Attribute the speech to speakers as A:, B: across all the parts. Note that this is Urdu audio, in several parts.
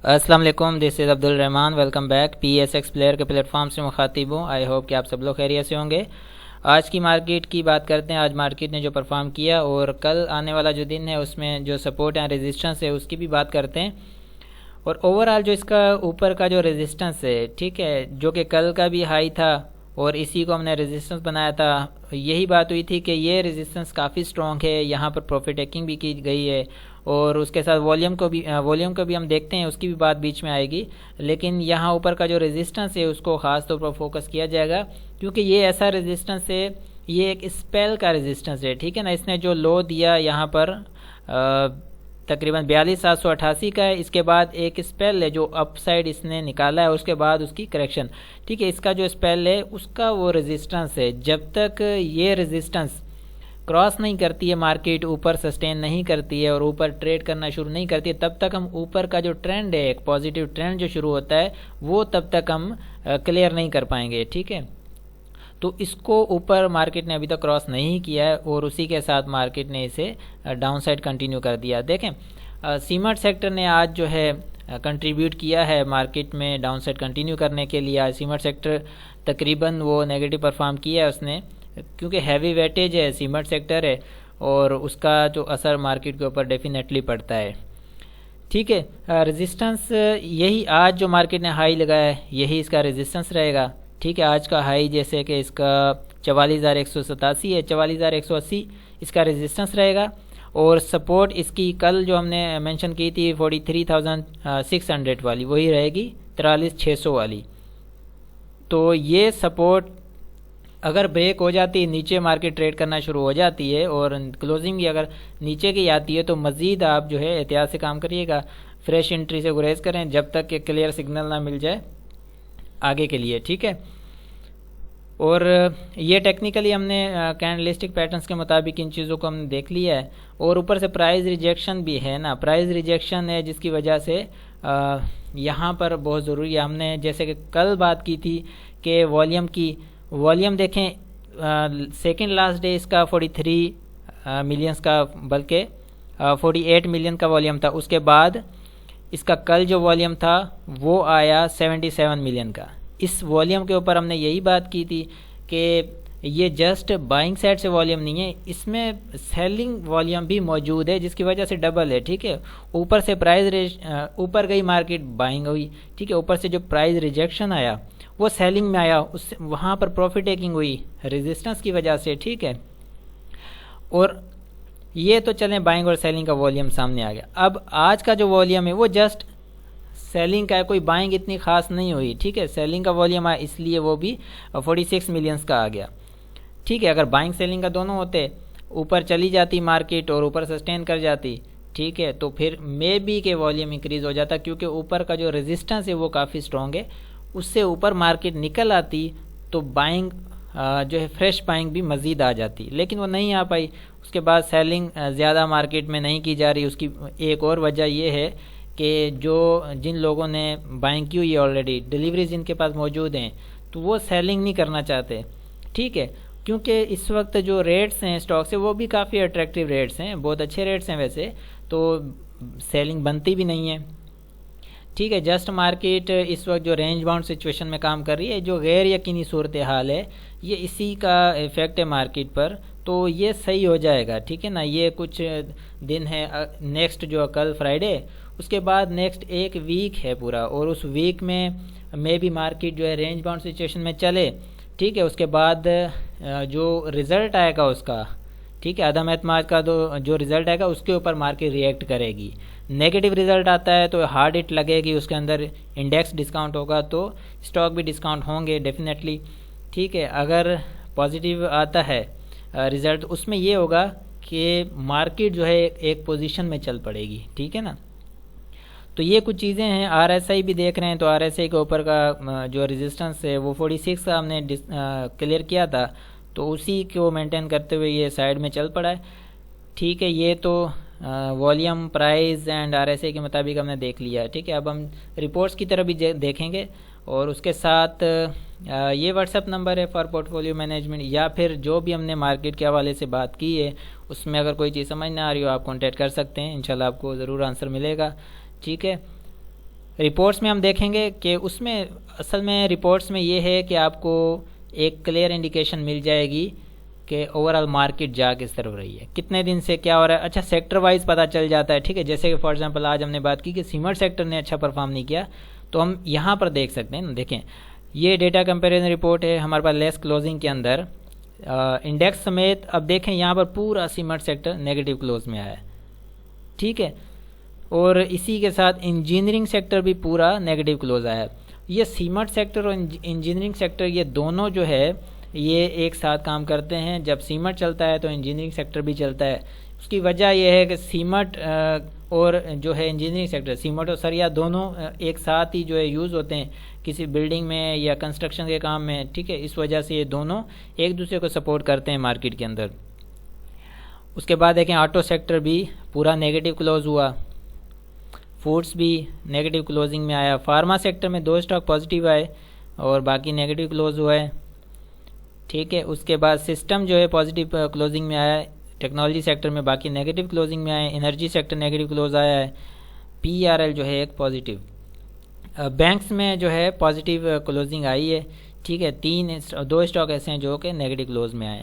A: السلام علیکم، this is Abdur Rahman. Welcome back. P S X player کے پلیٹ فارم سے مخاطب ہوں. آئی ہوپ کہ آپ سب لوگ خیریت سے ہوں گے. آج کی مارکیٹ کی بات کرتے ہیں. آج مارکیٹ نے جو پرفارم کیا اور کل آنے والا جو دن ہے اس میں جو سپورٹ یا ریزسٹنس ہے اس کی بھی بات کرتے ہیں. اور اوور آل جو اس کا اوپر کا جو ریزسٹنس ہے، ٹھیک ہے، جو کہ کل کا بھی ہائی تھا اور اسی کو ہم نے ریزسٹنس بنایا تھا. یہی بات ہوئی تھی کہ یہ ریزسٹنس کافی اسٹرانگ ہے، یہاں پر پروفٹ ٹیکنگ بھی کی گئی ہے. اور اس کے ساتھ والیوم کو بھی ہم دیکھتے ہیں، اس کی بھی بات بیچ میں آئے گی. لیکن یہاں اوپر کا جو ریزسٹنس ہے اس کو خاص طور پر فوکس کیا جائے گا، کیونکہ یہ ایسا ریزسٹنس ہے، یہ ایک اسپیل کا ریزسٹنس ہے. ٹھیک ہے نا. اس نے جو لو دیا یہاں پر تقریباً 42,788 کا ہے. اس کے بعد ایک اسپیل ہے جو اپ سائڈ اس نے نکالا ہے، اس کے بعد اس کی کریکشن. ٹھیک ہے. اس کا جو اسپیل ہے اس کا وہ ریزسٹنس ہے. جب تک یہ ریزسٹنس کراس نہیں کرتی ہے، مارکیٹ اوپر سسٹین نہیں کرتی ہے اور اوپر ٹریڈ کرنا شروع نہیں کرتی ہے، تب تک ہم اوپر کا جو ٹرینڈ ہے، ایک پازیٹیو ٹرینڈ جو شروع ہوتا ہے، وہ تب تک ہم کلیئر نہیں کر پائیں گے. ٹھیک ہے. تو اس کو اوپر مارکیٹ نے ابھی تک کراس نہیں کیا ہے اور اسی کے ساتھ مارکیٹ نے اسے ڈاؤن سائڈ کنٹینیو کر دیا. دیکھیں سیمنٹ سیکٹر نے آج جو ہے کنٹریبیوٹ کیا ہے مارکیٹ میں ڈاؤن سائڈ کنٹینیو کرنے کے لیے. آج سیمنٹ سیکٹر تقریباً وہ نیگیٹو پرفارم کیا ہے اس نے، کیونکہ ہیوی ویٹیج ہے، سیمنٹ سیکٹر ہے اور اس کا جو اثر مارکیٹ کے اوپر ڈیفینیٹلی پڑتا ہے. ٹھیک ہے. ریزسٹنس یہی آج جو مارکیٹ نے ہائی لگایا ہے یہی اس کا ریزسٹنس رہے گا. ٹھیک ہے. آج کا ہائی جیسے کہ اس کا 44,187 ہے، 44,180 اس کا ریزسٹنس رہے گا. اور سپورٹ اس کی کل جو ہم نے مینشن کی تھی 43,600 والی وہی رہے گی، 43,600 والی. تو یہ سپورٹ اگر بریک ہو جاتی ہے، نیچے مارکیٹ ٹریڈ کرنا شروع ہو جاتی ہے اور کلوزنگ بھی اگر نیچے کی آتی ہے تو مزید آپ جو ہے احتیاط سے کام کریے گا. فریش انٹری سے گریز کریں جب تک کہ کلیئر سگنل نہ مل جائے آگے کے لیے. ٹھیک ہے. اور یہ ٹیکنیکلی ہم نے کینڈلسٹک پیٹرنز کے مطابق ان چیزوں کو ہم نے دیکھ لیا ہے. اور اوپر سے پرائز ریجیکشن بھی ہے نا، پرائز ریجیکشن ہے جس کی وجہ سے یہاں پر بہت ضروری ہے. ہم نے جیسے کہ کل بات کی تھی کہ والیوم دیکھیں، سیکنڈ لاسٹ ڈے اس کا 43 ملینز کا، بلکہ 48 ملین کا والیوم تھا. اس کے بعد اس کا کل جو والیوم تھا وہ آیا 77 ملین کا. اس والیوم کے اوپر ہم نے یہی بات کی تھی کہ یہ جسٹ بائنگ سائڈ سے والیوم نہیں ہے، اس میں سیلنگ والیوم بھی موجود ہے جس کی وجہ سے ڈبل ہے. ٹھیک ہے. اوپر سے اوپر گئی مارکیٹ بائنگ ہوئی. ٹھیک ہے. اوپر سے جو پرائز ریجیکشن آیا وہ سیلنگ میں آیا، وہاں پر پروفٹ ٹیکنگ ہوئی ریزسٹنس کی وجہ سے. ٹھیک ہے. اور یہ تو چلیں بائنگ اور سیلنگ کا والیوم سامنے آ گیا. اب آج کا جو والیوم ہے وہ جسٹ سیلنگ کا ہے، کوئی بائنگ اتنی خاص نہیں ہوئی. ٹھیک ہے. سیلنگ کا والیوم آیا اس لیے وہ بھی 46 ملینز کا آ گیا. ٹھیک ہے. اگر بائنگ سیلنگ کا دونوں ہوتے، اوپر چلی جاتی مارکیٹ اور اوپر سسٹین کر جاتی، ٹھیک ہے، تو پھر مے بی کہ والیوم انکریز ہو جاتا، کیونکہ اوپر کا جو ریزسٹنس ہے وہ کافی اسٹرانگ ہے. اس سے اوپر مارکیٹ نکل آتی تو بائنگ جو ہے فریش بائنگ بھی مزید آ جاتی، لیکن وہ نہیں آ پائی. اس کے بعد سیلنگ زیادہ مارکیٹ میں نہیں کی جا رہی. اس کی ایک اور وجہ یہ ہے کہ جن لوگوں نے بائنگ کی ہوئی ہے آلریڈی، ڈیلیوریز جن کے پاس موجود ہیں، تو وہ سیلنگ نہیں کرنا چاہتے. ٹھیک ہے. کیونکہ اس وقت جو ریٹس ہیں اسٹاک سے وہ بھی کافی اٹریکٹیو ریٹس ہیں، بہت اچھے ریٹس ہیں ویسے، تو سیلنگ بنتی بھی نہیں ہے. ٹھیک ہے. جسٹ مارکیٹ اس وقت جو رینج باؤنڈ سچویشن میں کام کر رہی ہے، جو غیر یقینی صورتحال ہے، یہ اسی کا ایفیکٹ ہے مارکیٹ پر. تو یہ صحیح ہو جائے گا. ٹھیک ہے نا. یہ کچھ دن ہے، نیکسٹ جو کل فرائیڈے، اس کے بعد نیکسٹ ایک ویک ہے پورا، اور اس ویک میں بھی مارکیٹ جو ہے رینج باؤنڈ سچویشن میں چلے. ٹھیک ہے. اس کے بعد جو رزلٹ آئے گا اس کا، ٹھیک ہے، عدم اعتماد کا جو رزلٹ آئے گا اس کے اوپر مارکیٹ ریئیکٹ کرے گی. نیگیٹو رزلٹ آتا ہے تو ہارڈ ہٹ لگے گی، اس کے اندر انڈیکس ڈسکاؤنٹ ہوگا تو اسٹاک بھی ڈسکاؤنٹ ہوں گے ڈیفینیٹلی. ٹھیک ہے. اگر پازیٹیو آتا ہے رزلٹ، اس میں یہ ہوگا کہ مارکیٹ جو ہے ایک پوزیشن میں چل پڑے گی. ٹھیک ہے نا. تو یہ کچھ چیزیں ہیں. آر ایس آئی بھی دیکھ رہے ہیں، تو آر ایس آئی کے اوپر کا جو ریزسٹنس ہے وہ 46 کا ہم نے کلیئر کیا تھا، تو اسی کو مینٹین کرتے ہوئے یہ سائیڈ میں چل پڑا ہے. ٹھیک ہے. یہ تو volume, price and R S I کے مطابق ہم نے دیکھ لیا. ٹھیک ہے. اب ہم رپورٹس کی طرف بھی دیکھیں گے، اور اس کے ساتھ یہ واٹس ایپ نمبر ہے فار پورٹ فولیو مینجمنٹ، یا پھر جو بھی ہم نے مارکیٹ کے حوالے سے بات کی ہے اس میں اگر کوئی چیز سمجھ نہ آ رہی ہو آپ کانٹیکٹ کر سکتے ہیں، انشاءاللہ آپ کو ضرور آنسر ملے گا. ٹھیک ہے. رپورٹس میں ہم دیکھیں گے کہ اس میں اصل میں رپورٹس میں یہ ہے کہ آپ کو ایک کلیئر انڈیکیشن مل جائے گی کہ اوور آل مارکیٹ جا کس طرف رہی ہے، کتنے دن سے کیا ہو رہا ہے. اچھا سیکٹر وائز پتہ چل جاتا ہے، ٹھیک ہے. جیسے کہ فار ایگزامپل آج ہم نے بات کی کہ سیمنٹ سیکٹر نے اچھا پرفارم نہیں کیا، تو ہم یہاں پر دیکھ سکتے ہیں نا. دیکھیں یہ ڈیٹا کمپیریزن رپورٹ ہے ہمارے پاس لیس کلوزنگ کے اندر انڈیکس سمیت. اب دیکھیں یہاں پر پورا سیمنٹ سیکٹر نیگیٹو کلوز میں آیا ہے، ٹھیک ہے. اور اسی کے ساتھ انجینئرنگ سیکٹر بھی پورا نیگیٹو کلوز آیا ہے. یہ سیمنٹ سیکٹر اور انجینئرنگ سیکٹر یہ دونوں جو ہے یہ ایک ساتھ کام کرتے ہیں. جب سیمنٹ چلتا ہے تو انجینئرنگ سیکٹر بھی چلتا ہے. اس کی وجہ یہ ہے کہ سیمنٹ اور جو ہے انجینئرنگ سیکٹر، سیمنٹ اور سریا دونوں ایک ساتھ ہی جو ہے یوز ہوتے ہیں کسی بلڈنگ میں یا کنسٹرکشن کے کام میں، ٹھیک ہے. اس وجہ سے یہ دونوں ایک دوسرے کو سپورٹ کرتے ہیں مارکیٹ کے اندر. اس کے بعد دیکھیں آٹو سیکٹر بھی پورا نیگیٹو کلوز ہوا، فوڈس بھی نیگیٹو کلوزنگ میں آیا. فارما سیکٹر میں 2 اسٹاک پازیٹیو آئے اور باقی نیگیٹو کلوز ہوا ہے، ٹھیک ہے. اس کے بعد سسٹم جو ہے پازیٹیو کلوزنگ میں آیا ہے، ٹیکنالوجی سیکٹر میں باقی نیگیٹو کلوزنگ میں آئے. انرجی سیکٹر نیگیٹو کلوز آیا ہے. پی آر ایل جو ہے ایک پازیٹیو. بینکس میں جو ہے پازیٹیو کلوزنگ آئی ہے، ٹھیک ہے. 2 اسٹاک ایسے ہیں جو کہ نیگیٹو کلوز میں آئے.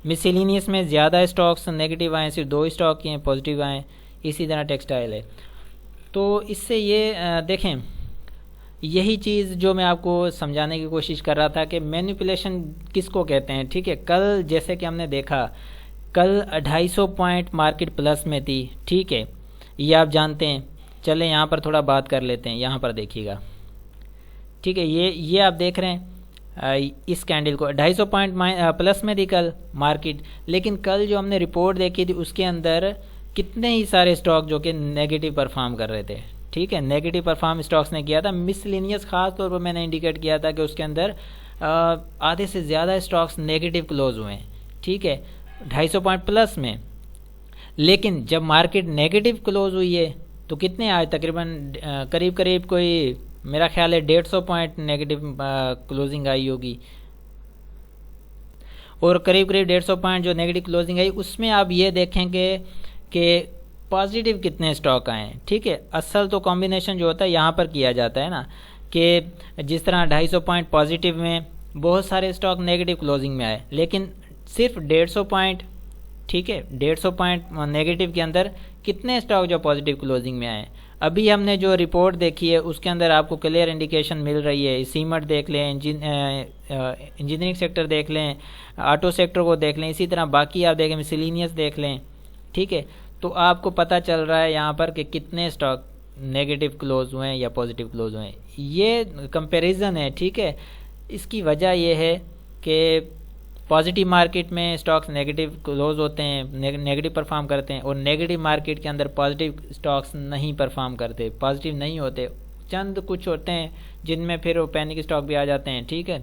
A: مسیلینیس میں زیادہ اسٹاکس نیگیٹو آئے، صرف 2 اسٹاک ہیں پازیٹیو آئے. اسی طرح ٹیکسٹائل ہے. تو اس سے یہ دیکھیں یہی چیز جو میں آپ کو سمجھانے کی کوشش کر رہا تھا کہ مینیپولیشن کس کو کہتے ہیں، ٹھیک ہے. کل جیسے کہ ہم نے دیکھا کل 250 پوائنٹ مارکیٹ پلس میں تھی، ٹھیک ہے. یہ آپ جانتے ہیں. چلیں یہاں پر تھوڑا بات کر لیتے ہیں. یہاں پر دیکھیے گا، ٹھیک ہے. یہ آپ دیکھ رہے ہیں اس کینڈل کو 250 پوائنٹ پلس میں تھی کل مارکیٹ، لیکن کل جو ہم نے رپورٹ دیکھی تھی اس کے اندر کتنے ہی سارے اسٹاک جو کہ نیگیٹو پرفارم کر رہے تھے، ٹھیک ہے. نیگیٹو پرفارم اسٹاکس نے کیا تھا. مسلینیس خاص طور پر میں نے انڈیکیٹ کیا تھا کہ اس کے اندر آدھے سے زیادہ اسٹاکس نیگیٹو کلوز ہوئے ہیں، ٹھیک ہے، 250 پوائنٹ پلس میں. لیکن جب مارکیٹ نیگیٹو کلوز ہوئی ہے تو کتنے آئے؟ تقریباً قریب کوئی میرا خیال ہے 150 پوائنٹ نیگیٹو کلوزنگ آئی ہوگی. اور قریب 150 پوائنٹ جو نیگیٹو کلوزنگ آئی اس میں آپ یہ دیکھیں کہ پازیٹیو کتنے اسٹاک آئے ہیں، ٹھیک ہے. اصل تو کمبینیشن جو ہوتا ہے یہاں پر کیا جاتا ہے نا، کہ جس طرح 250 پوائنٹ پازیٹیو میں بہت سارے اسٹاک نیگیٹو کلوزنگ میں آئے، لیکن صرف 150 پوائنٹ، ٹھیک ہے، 150 پوائنٹ نیگیٹو کے اندر کتنے اسٹاک جو پازیٹیو کلوزنگ میں آئے. ابھی ہم نے جو رپورٹ دیکھی ہے اس کے اندر آپ کو کلیئر انڈیکیشن مل رہی ہے. سیمنٹ دیکھ لیں، انجینئرنگ سیکٹر دیکھ لیں، آٹو سیکٹر کو دیکھ لیں، اسی طرح باقی آپ دیکھیں مسلینیس دیکھ لیں، ٹھیک ہے. تو آپ کو پتہ چل رہا ہے یہاں پر کہ کتنے اسٹاک نیگیٹو کلوز ہوئے ہیں یا پازیٹیو کلوز ہوئے ہیں. یہ کمپیریزن ہے، ٹھیک ہے. اس کی وجہ یہ ہے کہ پازیٹیو مارکیٹ میں اسٹاکس نیگیٹو کلوز ہوتے ہیں، نیگیٹو پرفارم کرتے ہیں، اور نیگیٹو مارکیٹ کے اندر پازیٹیو اسٹاکس نہیں پرفارم کرتے، پازیٹیو نہیں ہوتے. چند کچھ ہوتے ہیں جن میں پھر وہ پینک اسٹاک بھی آ جاتے ہیں، ٹھیک ہے.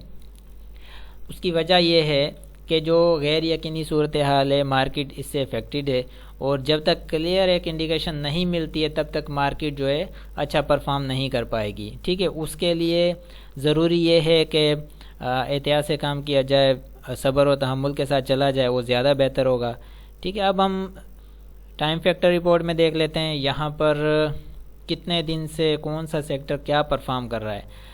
A: اس کی وجہ یہ ہے کہ جو غیر یقینی صورتحال ہے مارکیٹ اس سے افیکٹڈ ہے، اور جب تک کلیئر ایک انڈیکیشن نہیں ملتی ہے تب تک مارکیٹ جو ہے اچھا پرفارم نہیں کر پائے گی، ٹھیک ہے. اس کے لیے ضروری یہ ہے کہ احتیاط سے کام کیا جائے، صبر و تحمل کے ساتھ چلا جائے، وہ زیادہ بہتر ہوگا، ٹھیک ہے. اب ہم ٹائم فیکٹر رپورٹ میں دیکھ لیتے ہیں یہاں پر کتنے دن سے کون سا سیکٹر کیا پرفارم کر رہا ہے.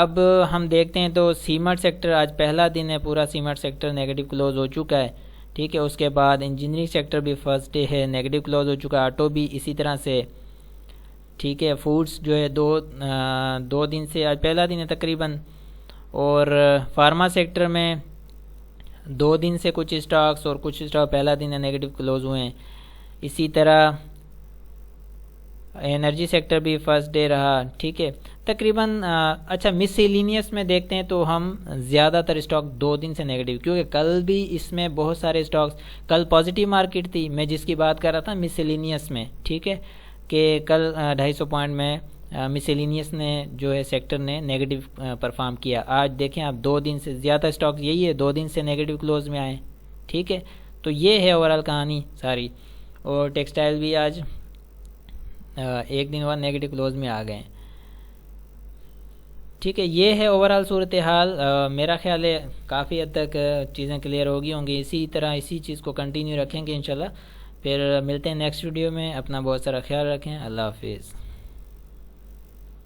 A: اب ہم دیکھتے ہیں تو سیمنٹ سیکٹر آج پہلا دن ہے، پورا سیمنٹ سیکٹر نیگیٹو کلوز ہو چکا ہے، ٹھیک ہے. اس کے بعد انجینئرنگ سیکٹر بھی فرسٹ ڈے ہے، نیگیٹو کلوز ہو چکا ہے. آٹو بھی اسی طرح سے، ٹھیک ہے. فوڈس جو ہے دو دن سے، آج پہلا دن ہے تقریباً. اور فارما سیکٹر میں 2 دن سے کچھ اسٹاکس اور کچھ اسٹاک پہلا دن ہے نیگیٹو کلوز ہوئے ہیں. اسی طرح انرجی سیکٹر بھی فرسٹ ڈے رہا، ٹھیک ہے تقریباً. اچھا مسیلینیس میں دیکھتے ہیں تو ہم زیادہ تر اسٹاک 2 دن سے نیگیٹو، کیونکہ کل بھی اس میں بہت سارے اسٹاکس، کل پازیٹیو مارکیٹ تھی میں جس کی بات کر رہا تھا مسیلینیس میں، ٹھیک ہے، کہ کل 250 پوائنٹ میں مسیلینیس نے جو ہے سیکٹر نے نیگیٹو پرفارم کیا. آج دیکھیں آپ 2 دن سے زیادہ اسٹاک یہی ہے 2 دن سے نیگیٹو کلوز میں آئے، ٹھیک ہے. تو یہ ہے اوورال کہانی ساری. اور ٹیکسٹائل بھی آج 1 دن بعد نیگیٹو کلوز میں آ گئے ہیں، ٹھیک ہے. یہ ہے اوورال صورتحال. میرا خیال ہے کافی حد تک چیزیں کلیئر ہوں گی. اسی طرح اسی چیز کو کنٹینیو رکھیں گے انشاءاللہ. پھر ملتے ہیں نیکسٹ ویڈیو میں. اپنا بہت سارا خیال رکھیں. اللہ حافظ.